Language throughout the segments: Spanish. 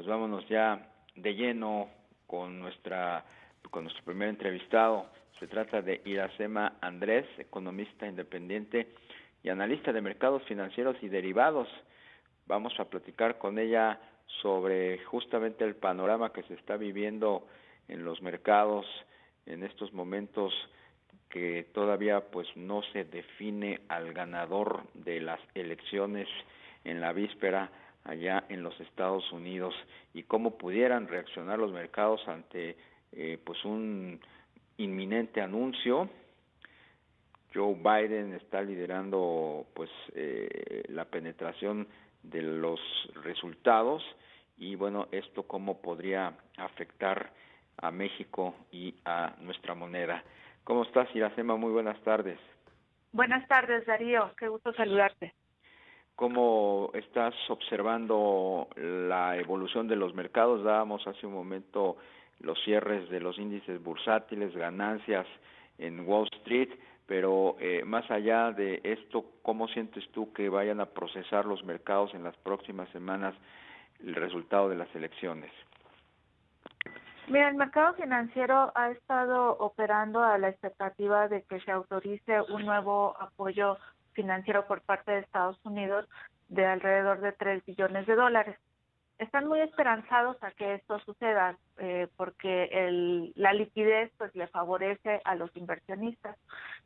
pues vámonos ya de lleno con nuestro primer entrevistado. Se trata de Iracema Andrés, economista independiente y analista de mercados financieros y derivados. Vamos a platicar con ella sobre justamente el panorama que se está viviendo en los mercados en estos momentos, que todavía pues no se define al ganador de las elecciones en la víspera allá en los Estados Unidos, y cómo pudieran reaccionar los mercados ante pues un inminente anuncio. Joe Biden está liderando pues la penetración de los resultados, y bueno, esto cómo podría afectar a México y a nuestra moneda. ¿Cómo estás, Iracema? Muy buenas tardes. Buenas tardes, Darío. Qué gusto saludarte. ¿Cómo estás observando la evolución de los mercados? Dábamos hace un momento los cierres de los índices bursátiles, ganancias en Wall Street, pero más allá de esto, ¿cómo sientes tú que vayan a procesar los mercados en las próximas semanas el resultado de las elecciones? Mira, el mercado financiero ha estado operando a la expectativa de que se autorice un nuevo apoyo financiero por parte de Estados Unidos de alrededor de $3 billones. Están muy esperanzados a que esto suceda porque la liquidez pues le favorece a los inversionistas.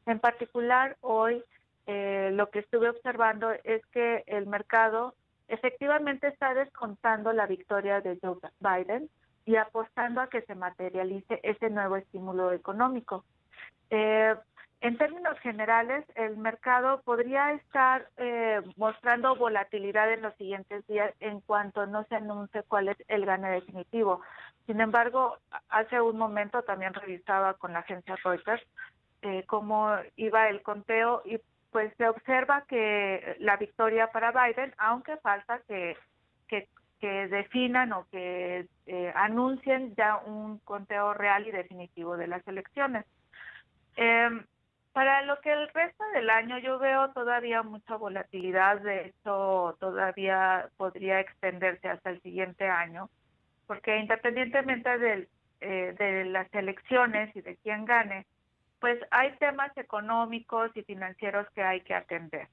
En particular, hoy lo que estuve observando es que el mercado efectivamente está descontando la victoria de Joe Biden y apostando a que se materialice ese nuevo estímulo económico. En términos generales, el mercado podría estar mostrando volatilidad en los siguientes días en cuanto no se anuncie cuál es el gane definitivo. Sin embargo, hace un momento también revisaba con la agencia Reuters cómo iba el conteo, y pues se observa que la victoria para Biden, aunque falta que definan o que anuncien ya un conteo real y definitivo de las elecciones. Para lo que el resto del año yo veo todavía mucha volatilidad. De hecho todavía podría extenderse hasta el siguiente año, porque independientemente de las elecciones y de quién gane, pues hay temas económicos y financieros que hay que atender.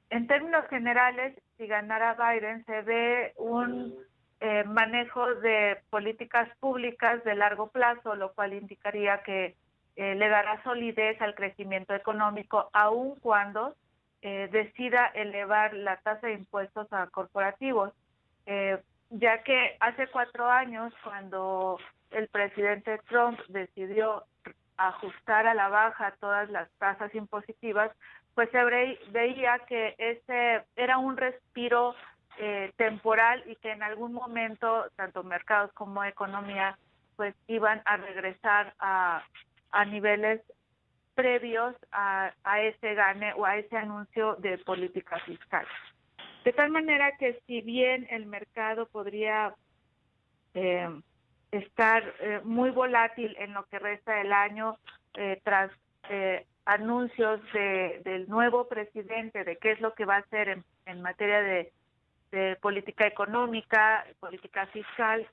En términos generales, si ganara Biden, se ve un manejo de políticas públicas de largo plazo, lo cual indicaría que le dará solidez al crecimiento económico, aun cuando decida elevar la tasa de impuestos a corporativos, ya que hace 4 años, cuando el presidente Trump decidió ajustar a la baja todas las tasas impositivas, pues se veía que ese era un respiro temporal, y que en algún momento tanto mercados como economía pues iban a regresar a niveles previos a ese gane o a ese anuncio de política fiscal. De tal manera que si bien el mercado podría estar muy volátil en lo que resta del año tras anuncios del nuevo presidente de qué es lo que va a hacer en materia de política económica, política fiscal,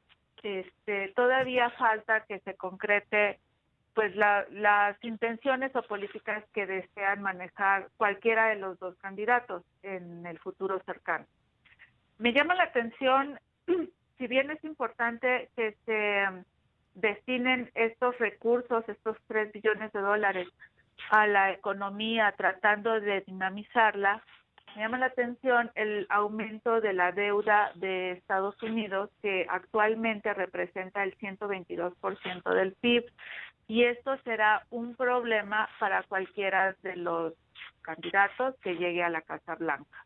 todavía falta que se concrete pues las intenciones o políticas que desean manejar cualquiera de los dos candidatos en el futuro cercano. Me llama la atención, si bien es importante que se destinen estos recursos, estos $3 billones a la economía tratando de dinamizarla, me llama la atención el aumento de la deuda de Estados Unidos, que actualmente representa el 122% del PIB, y esto será un problema para cualquiera de los candidatos que llegue a la Casa Blanca.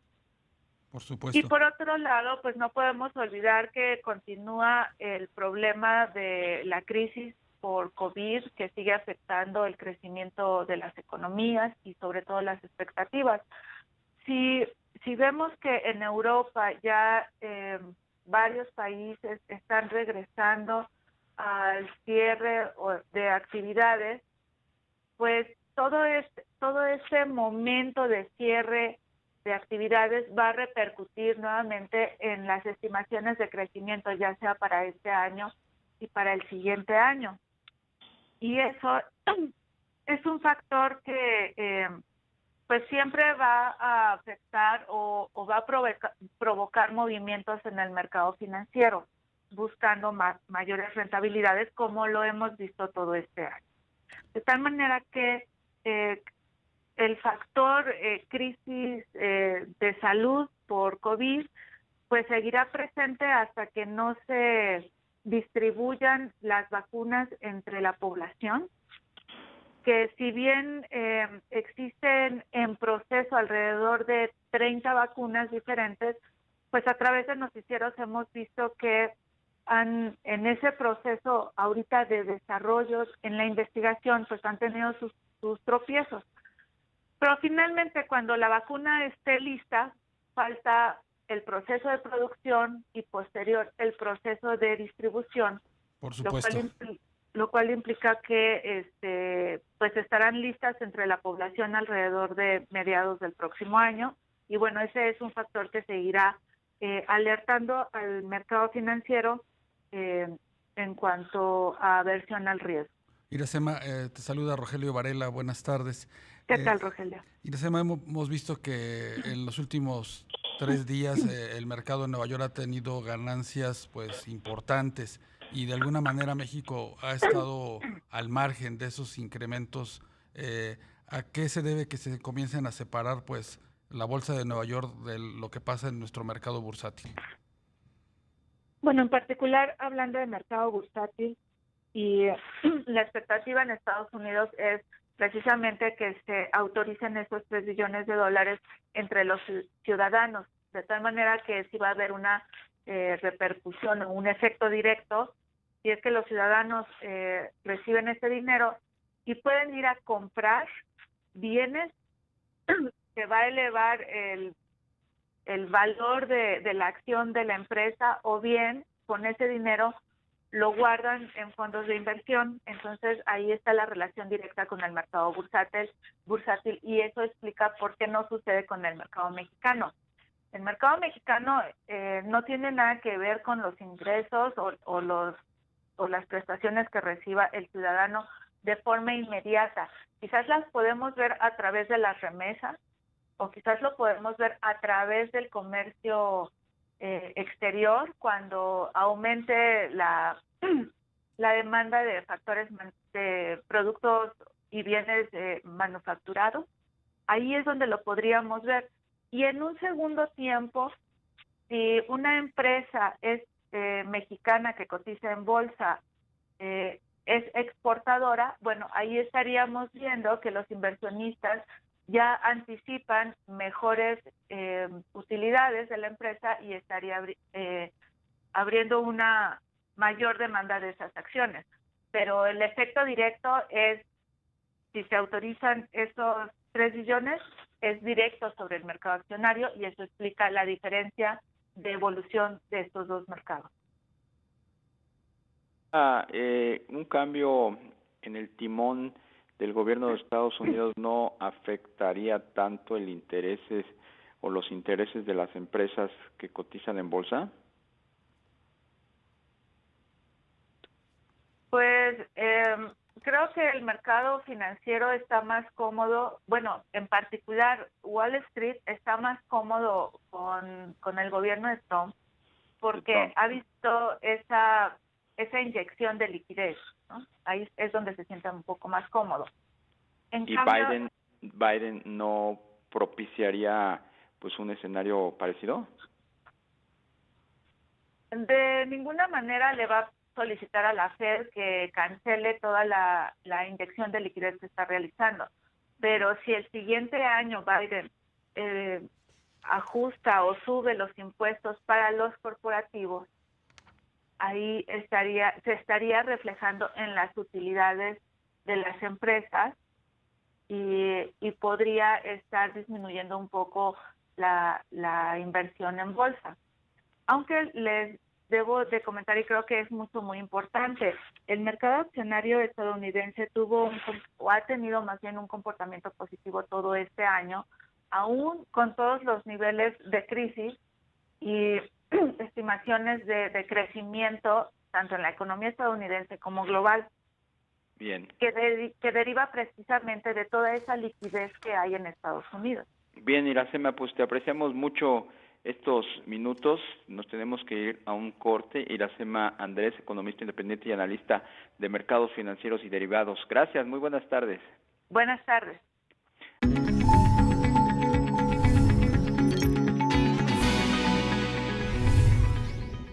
Por supuesto. Y por otro lado, pues no podemos olvidar que continúa el problema de la crisis por COVID, que sigue afectando el crecimiento de las economías y sobre todo las expectativas. Si vemos que en Europa ya varios países están regresando al cierre de actividades, pues todo este momento de cierre de actividades va a repercutir nuevamente en las estimaciones de crecimiento, ya sea para este año y para el siguiente año. Y eso es un factor que pues siempre va a afectar o va a provocar movimientos en el mercado financiero, buscando mayores rentabilidades, como lo hemos visto todo este año. De tal manera que el factor crisis de salud por COVID pues seguirá presente hasta que no se distribuyan las vacunas entre la población, que si bien existen en proceso alrededor de 30 vacunas diferentes, pues a través de noticieros hemos visto que en ese proceso ahorita de desarrollo, en la investigación, pues han tenido sus tropiezos. Pero finalmente cuando la vacuna esté lista, falta el proceso de producción y posterior el proceso de distribución, Por supuesto. lo cual implica que pues estarán listas entre la población alrededor de mediados del próximo año, y bueno, ese es un factor que seguirá alertando al mercado financiero en cuanto a aversión al riesgo. Iracema, te saluda Rogelio Varela, buenas tardes. ¿Qué tal, Rogelio? Iracema, hemos visto que en los últimos 3 días el mercado de Nueva York ha tenido ganancias pues importantes, y de alguna manera México ha estado al margen de esos incrementos. ¿A qué se debe que se comiencen a separar pues la bolsa de Nueva York de lo que pasa en nuestro mercado bursátil? Bueno, en particular, hablando de mercado bursátil, y la expectativa en Estados Unidos es precisamente que se autoricen esos $3 billones entre los ciudadanos, de tal manera que sí va a haber una repercusión o un efecto directo si es que los ciudadanos reciben ese dinero y pueden ir a comprar bienes que va a elevar el valor de la acción de la empresa, o bien con ese dinero lo guardan en fondos de inversión. Entonces ahí está la relación directa con el mercado bursátil, y eso explica por qué no sucede con el mercado mexicano. El mercado mexicano no tiene nada que ver con los ingresos o las prestaciones que reciba el ciudadano de forma inmediata. Quizás las podemos ver a través de las remesas, o quizás lo podemos ver a través del comercio exterior, cuando aumente la demanda de factores de productos y bienes manufacturados. Ahí es donde lo podríamos ver. Y en un segundo tiempo, si una empresa es mexicana que cotiza en bolsa, es exportadora, bueno, ahí estaríamos viendo que los inversionistas ya anticipan mejores utilidades de la empresa y estaría abriendo una mayor demanda de esas acciones. Pero el efecto directo es, si se autorizan esos 3 billones, es directo sobre el mercado accionario, y eso explica la diferencia de evolución de estos dos mercados. Un cambio en el timón del gobierno de Estados Unidos no afectaría tanto el intereses o los intereses de las empresas que cotizan en bolsa? Pues creo que el mercado financiero está más cómodo, bueno, en particular Wall Street está más cómodo con el gobierno de Trump, porque ha visto esa inyección de liquidez, ¿no? Ahí es donde se siente un poco más cómodo. ¿Y cambio, Biden no propiciaría pues un escenario parecido? De ninguna manera le va a solicitar a la Fed que cancele toda la inyección de liquidez que está realizando. Pero si el siguiente año Biden ajusta o sube los impuestos para los corporativos, ahí se estaría reflejando en las utilidades de las empresas, y podría estar disminuyendo un poco la inversión en bolsa. Aunque les debo de comentar, y creo que es muy importante, el mercado accionario estadounidense ha tenido más bien un comportamiento positivo todo este año, aún con todos los niveles de crisis y estimaciones de crecimiento tanto en la economía estadounidense como global. Bien. Que deriva precisamente de toda esa liquidez que hay en Estados Unidos. Bien, Iracema, pues te apreciamos mucho estos minutos. Nos tenemos que ir a un corte. Iracema Andrés, economista independiente y analista de mercados financieros y derivados. Gracias, muy buenas tardes. Buenas tardes.